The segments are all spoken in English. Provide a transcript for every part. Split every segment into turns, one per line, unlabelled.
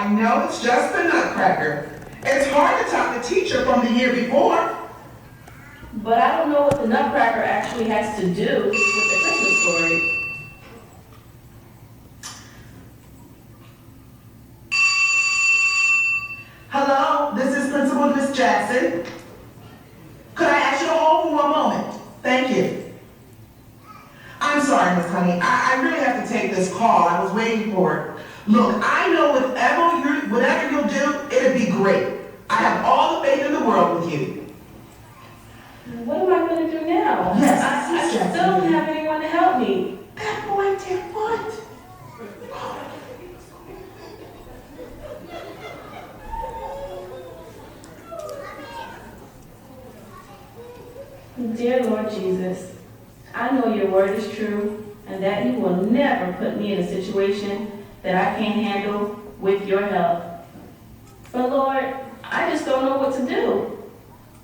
I know it's just the Nutcracker. It's hard to top the teacher from the year before.
But I don't know what the Nutcracker actually has to do with the Christmas story.
Hello, this is Principal Miss Jackson. Could I ask you to hold for one moment? Thank you. I'm sorry, Miss Honey. I really have to take this call. I was waiting for it. Look, I know whatever you'll do, it'll be great. I have all the faith in the world with you.
What am I going to do now?
Yes,
I still don't have anyone to help me.
That boy did what?
Dear Lord Jesus, I know your word is true and that you will never put me in a situation that I can't handle with your help. But Lord, I just don't know what to do.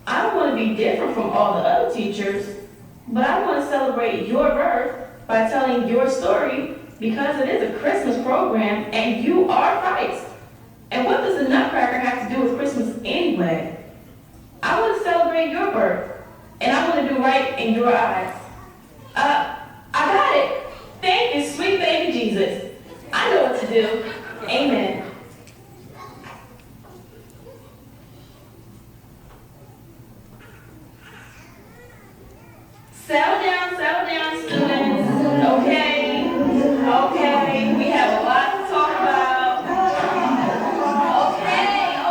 I don't want to be different from all the other teachers, but I want to celebrate your birth by telling your story because it is a Christmas program and you are Christ. And what does the Nutcracker have to do with Christmas anyway? I want to celebrate your birth. And I want to do right in your eyes. I got it. Thank you, sweet baby Jesus. I know what to do. Amen. Settle down, students. Okay, we have a lot to talk about.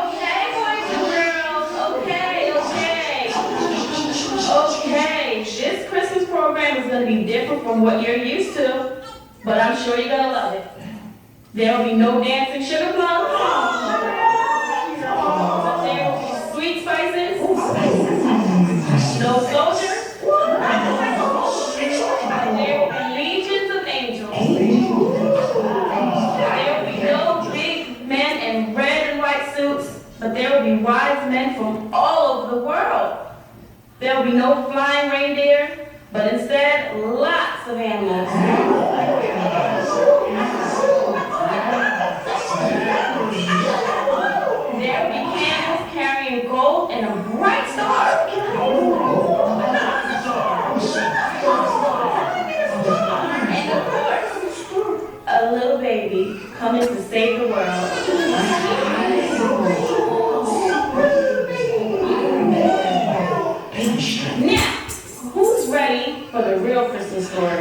Okay, boys and girls. Okay, this Christmas program is going to be different from what you're used to, but I'm sure you're going to love it. There will be no dancing sugar plums, but there will be sweet spices, no soldiers, there will be legions of angels. There will be no big men in red and white suits, but there will be wise men from all over the world. There will be no flying reindeer, but instead, lots of animals. There will be candles carrying gold and a bright star. And of course, a little baby coming to save the world. Now, who's ready for the real Christmas story?